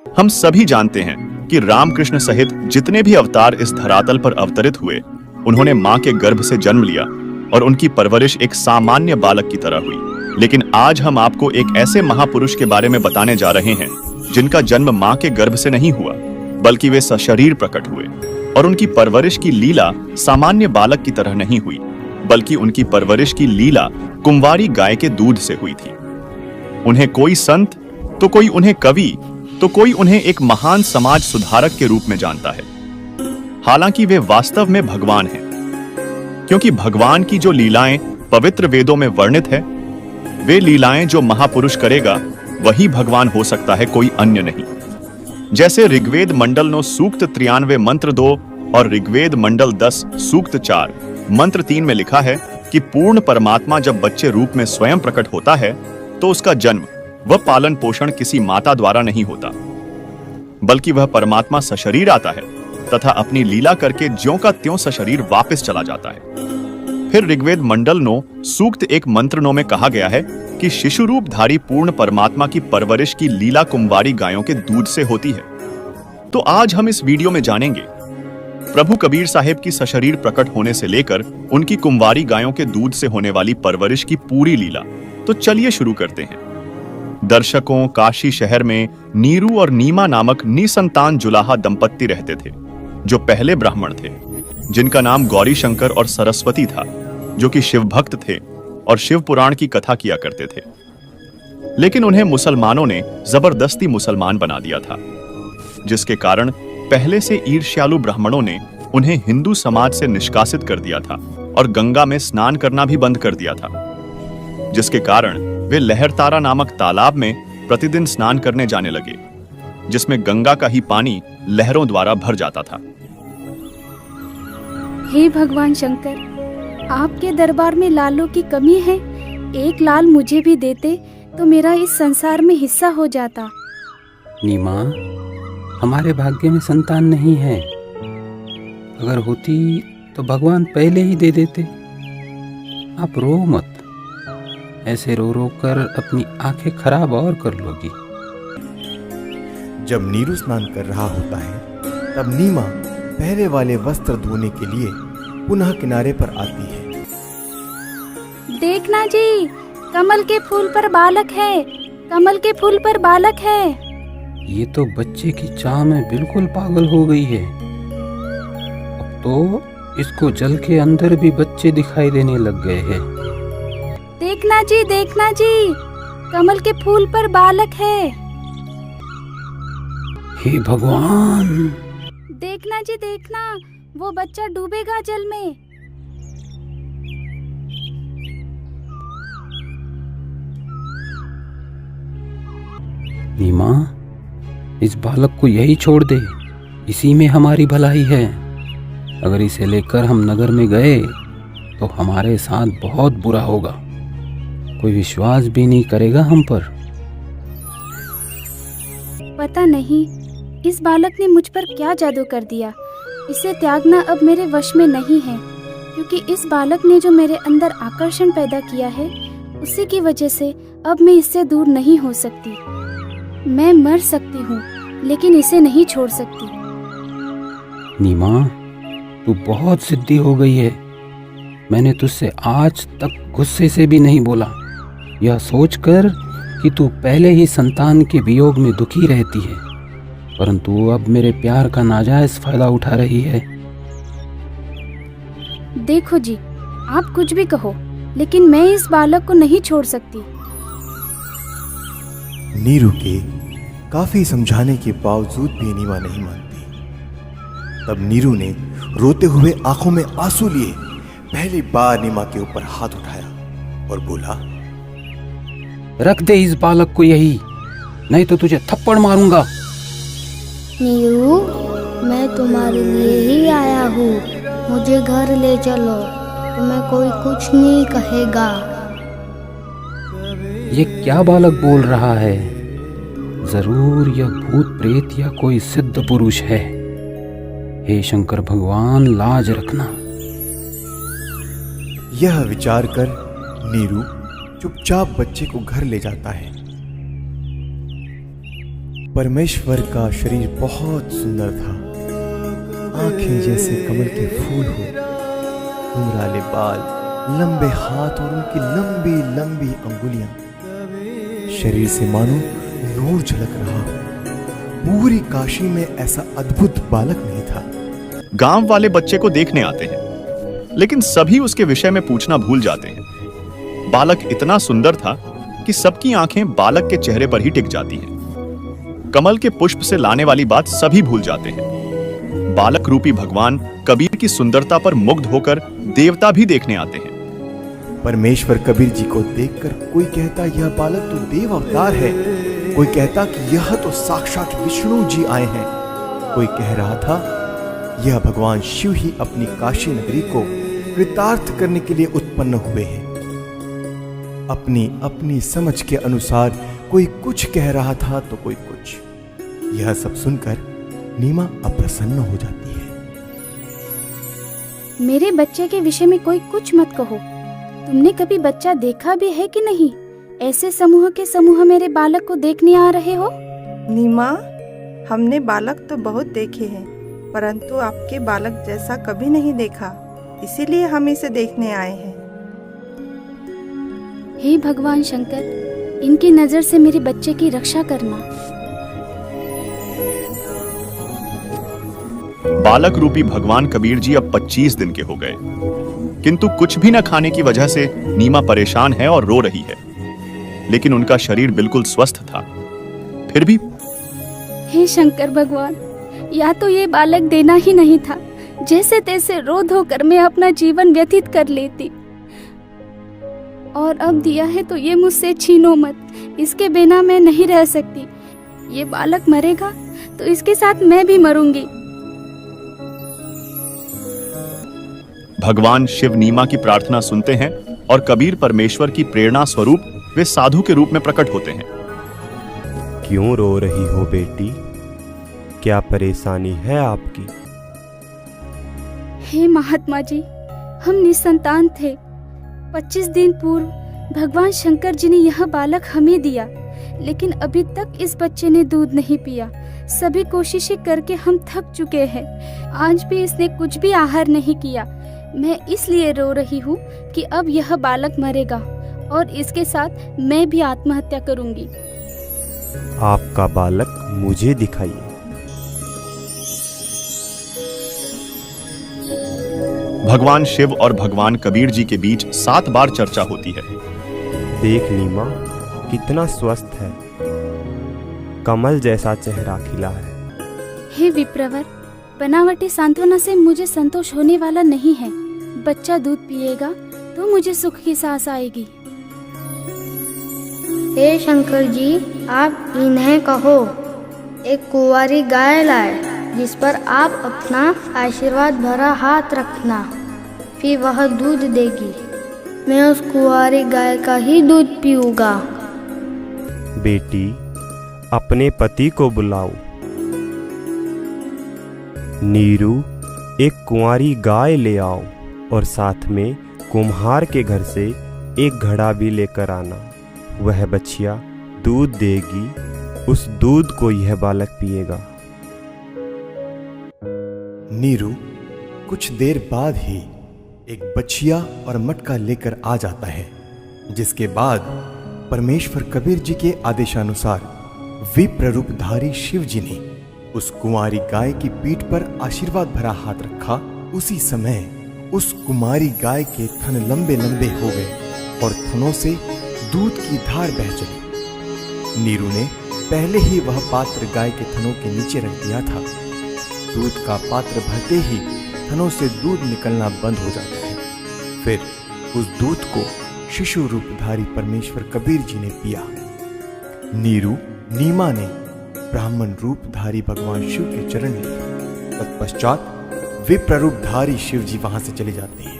हम सभी जानते हैं कि रामकृष्ण सहित जितने भी अवतार इस धरातल पर अवतरित हुए, उन्होंने मां के गर्भ से जन्म लिया और उनकी परवरिश एक सामान्य बालक की तरह हुई। लेकिन आज हम आपको एक ऐसे महापुरुष के बारे में बताने जा रहे हैं जिनका जन्म मां के गर्भ से नहीं हुआ, बल्कि वे सशरीर प्रकट हुए। और उनकी परवरिश की लीला सामान्य बालक की तरह नहीं हुई, बल्कि उनकी परवरिश की लीला कुंवारी गाय के दूध से हुई थी। उन्हें कोई संत, तो कोई उन्हें कवि, तो कोई उन्हें एक महान समाज सुधारक के रूप में जानता है। हालांकि वे वास्तव में भगवान हैं, क्योंकि भगवान की जो लीलाएं पवित्र वेदों में वर्णित है, वे लीलाएं जो महापुरुष करेगा वही भगवान हो सकता है, कोई अन्य नहीं। जैसे ऋग्वेद मंडल 9 सूक्त 93 मंत्र 2 और ऋग्वेद मंडल 10 सूक्त 4 मंत्र 3 में लिखा है कि पूर्ण परमात्मा जब बच्चे रूप में स्वयं प्रकट होता है तो उसका जन्म व पालन पोषण किसी माता द्वारा नहीं होता, बल्कि वह परमात्मा सशरीर आता है तथा अपनी लीला करके ज्यों का त्यों सशरीर वापस चला जाता है। फिर ऋग्वेद मंडल 9 सूक्त 1 मंत्र 9 में कहा गया है कि शिशु रूपधारी पूर्ण परमात्मा की परवरिश की लीला कुंवारी गायों के दूध से होती है। तो आज हम इस वीडियो में जानेंगे प्रभु कबीर साहिब की सशरीर प्रकट होने से लेकर उनकी कुंवारी गायों के दूध से होने वाली परवरिश की पूरी लीला। तो चलिए शुरू करते हैं। दर्शकों, काशी शहर में नीरू और नीमा नामक निसंतान जुलाहा दंपत्ति रहते थे, जो पहले ब्राह्मण थे, जिनका नाम गौरी शंकर और सरस्वती था, जो कि शिव भक्त थे और शिव पुराण की कथा किया करते थे। लेकिन उन्हें मुसलमानों ने जबरदस्ती मुसलमान बना दिया था, जिसके कारण पहले से ईर्ष्यालु ब्राह्मणों ने उन्हें हिंदू समाज से निष्कासित कर दिया था और गंगा में स्नान करना भी बंद कर दिया था, जिसके कारण वे लहरतारा नामक तालाब में प्रतिदिन स्नान करने जाने लगे, जिसमें गंगा का ही पानी लहरों द्वारा भर जाता था। हे भगवान शंकर, आपके दरबार में लालों की कमी है। एक लाल मुझे भी देते तो मेरा इस संसार में हिस्सा हो जाता। नीमा, हमारे भाग्य में संतान नहीं है। अगर होती तो भगवान पहले ही दे देते। आप रो मत, ऐसे रो रो कर अपनी आंखें खराब और कर लोगी। जब नीरू स्नान कर रहा होता है, तब नीमा पहले वाले वस्त्र धोने के लिए पुनः किनारे पर आती है। देखना जी, कमल के फूल पर बालक है, कमल के फूल पर बालक है। ये तो बच्चे की चाह में बिल्कुल पागल हो गई है। अब तो इसको जल के अंदर भी बच्चे दिखाई देने लग गए हैं। देखना जी, देखना जी, कमल के फूल पर बालक है। हे भगवान! देखना जी, देखना, वो बच्चा डूबेगा जल में। नीमा, इस बालक को यही छोड़ दे, इसी में हमारी भलाई है। अगर इसे लेकर हम नगर में गए तो हमारे साथ बहुत बुरा होगा। कोई विश्वास भी नहीं करेगा हम पर। पता नहीं इस बालक ने मुझ पर क्या जादू कर दिया। इसे त्यागना अब मेरे वश में नहीं है, क्योंकि इस बालक ने जो मेरे अंदर आकर्षण पैदा किया है, उसी की वजह से अब मैं इससे दूर नहीं हो सकती। मैं मर सकती हूँ, लेकिन इसे नहीं छोड़ सकती। नीमा, तू बहुत जिद्दी हो गई है। मैंने तुझसे आज तक गुस्से से भी नहीं बोला, यह सोचकर कि तू पहले ही संतान के वियोग में दुखी रहती है, परंतु अब मेरे प्यार का नाजायज फायदा उठा रही है। देखो जी, आप कुछ भी कहो, लेकिन मैं इस बालक को नहीं छोड़ सकती। नीरू के काफी समझाने के बावजूद भी नीमा नहीं मानती। तब नीरू ने रोते हुए आंखों में आंसू लिए पहली बार नीमा के ऊपर हाथ उठाया और बोला, रख दे इस बालक को यही, नहीं तो तुझे थप्पड़ मारूंगा। नीरू, मैं तुम्हारे लिए ही आया हूँ। मुझे घर ले चलो, तुम्हें कोई कुछ नहीं कहेगा। ये क्या बालक बोल रहा है? जरूर यह भूत प्रेत या कोई सिद्ध पुरुष है। हे शंकर भगवान, लाज रखना। यह विचार कर नीरू चुपचाप बच्चे को घर ले जाता है। परमेश्वर का शरीर बहुत सुंदर था। आंखें जैसे कमल के फूल हो, घुंघराले बाल, लंबे हाथ और उनकी लंबी लंबी अंगुलियां। शरीर से मानो नूर झलक रहा हो। पूरी काशी में ऐसा अद्भुत बालक नहीं था। गांव वाले बच्चे को देखने आते हैं, लेकिन सभी उसके विषय में पूछना भूल जाते हैं। बालक इतना सुंदर था कि सबकी आंखें बालक के चेहरे पर ही टिक जाती हैं। कमल के पुष्प से लाने वाली बात सभी भूल जाते हैं। बालक रूपी भगवान कबीर की सुंदरता पर मुग्ध होकर देवता भी देखने आते हैं। परमेश्वर कबीर जी को देखकर कोई कहता यह बालक तो देव अवतार है, कोई कहता कि यह तो साक्षात विष्णु जी आए हैं, कोई कह रहा था यह भगवान शिव ही अपनी काशी नगरी को कृतार्थ करने के लिए उत्पन्न हुए हैं। अपनी अपनी समझ के अनुसार कोई कुछ कह रहा था तो कोई कुछ। यह सब सुनकर नीमा अप्रसन्न हो जाती है। मेरे बच्चे के विषय में कोई कुछ मत कहो। तुमने कभी बच्चा देखा भी है कि नहीं? ऐसे समूह के समूह मेरे बालक को देखने आ रहे हो? नीमा, हमने बालक तो बहुत देखे हैं, परंतु आपके बालक जैसा कभी नहीं देखा, इसीलिए हम इसे देखने आए हैं। हे भगवान शंकर, इनकी नजर से मेरे बच्चे की रक्षा करना। बालक रूपी भगवान कबीर जी अब 25 दिन के हो गए, किंतु कुछ भी न खाने की वजह से नीमा परेशान है और रो रही है। लेकिन उनका शरीर बिल्कुल स्वस्थ था। फिर भी हे शंकर भगवान, या तो ये बालक देना ही नहीं था। जैसे तैसे रो धो कर मैं अपना जीवन व्यतीत कर लेती, और अब दिया है तो ये मुझसे छीनो मत। इसके बिना मैं नहीं रह सकती। ये बालक मरेगा तो इसके साथ मैं भी मरूंगी। भगवान शिव नीमा की प्रार्थना सुनते हैं और कबीर परमेश्वर की प्रेरणा स्वरूप वे साधु के रूप में प्रकट होते हैं। क्यों रो रही हो बेटी? क्या परेशानी है आपकी? हे महात्मा जी, हम निसंतान थे। 25 दिन पूर्व भगवान शंकर जी ने यह बालक हमें दिया, लेकिन अभी तक इस बच्चे ने दूध नहीं पिया। सभी कोशिशें करके हम थक चुके हैं। आज भी इसने कुछ भी आहार नहीं किया। मैं इसलिए रो रही हूँ कि अब यह बालक मरेगा और इसके साथ मैं भी आत्महत्या करूंगी। आपका बालक मुझे दिखाइए। भगवान शिव और भगवान कबीर जी के बीच 7 बार चर्चा होती है। देख नीमा, कितना स्वस्थ है, कमल जैसा चेहरा खिला है। हे विप्रवर, बनावटी सांत्वना से मुझे संतोष होने वाला नहीं है। बच्चा दूध पिएगा तो मुझे सुख की सांस आएगी। हे शंकर जी, आप इन्हें कहो एक कुंवारी गाय लाए, जिस पर आप अपना आशीर्वाद भरा हाथ रखना, फिर वह दूध देगी। मैं उस कुंवारी गाय का ही दूध पीऊंगा। बेटी, अपने पति को बुलाओ। नीरू, एक कुंवारी गाय ले आओ और साथ में कुम्हार के घर से एक घड़ा भी लेकर आना। वह बछिया दूध देगी, उस दूध को यह बालक पिएगा। नीरू कुछ देर बाद ही एक बछिया और मटका लेकर आ जाता है, जिसके बाद परमेश्वर कबीर जी के आदेशानुसार विप्र रूपधारी शिव जी ने उस कुंवारी गाय की पीठ पर आशीर्वाद भरा हाथ रखा। उसी समय उस कुमारी गाय के थन लंबे लंबे हो गए और थनों से दूध की धार बह चली। नीरू ने पहले ही वह पात्र गाय के थनों के नीचे रख दिया था। दूध का पात्र भरते ही थनों से दूध निकलना बंद हो जाता है। फिर उस दूध को शिशु रूपधारी परमेश्वर कबीर जी ने पिया। नीरू नीमा ने ब्राह्मण रूपधारी भगवान शिव के चरण लिए। तत्पश्चात विप्र रूपधारी शिव जी वहां से चले जाते हैं।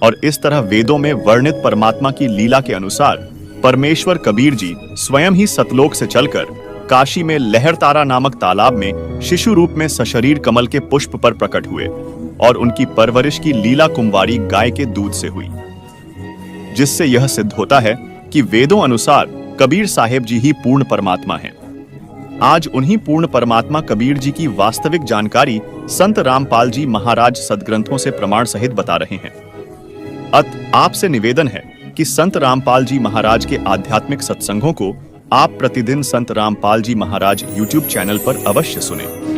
और इस तरह वेदों में वर्णित परमात्मा की लीला के अनुसार परमेश्वर कबीर जी स्वयं ही सतलोक से चलकर काशी में लहर तारा नामक तालाब में शिशु रूप में सशरीर कमल के पुष्प पर प्रकट हुए और उनकी परवरिश की लीला कुंवारी गाय के दूध से हुई। जिससे यह सिद्ध होता है कि वेदों अनुसार कबीर साहेब जी ही पूर्ण परमात्मा हैं। आज उन्हीं पूर्ण परमात्मा कबीर जी की वास्तविक जानकारी संत रामपाल जी महाराज सदग्रंथों से प्रमाण सहित बता रहे हैं। आपसे निवेदन है कि संत रामपाल जी महाराज के आध्यात्मिक सत्संगों को आप प्रतिदिन संत रामपाल जी महाराज YouTube चैनल पर अवश्य सुनें।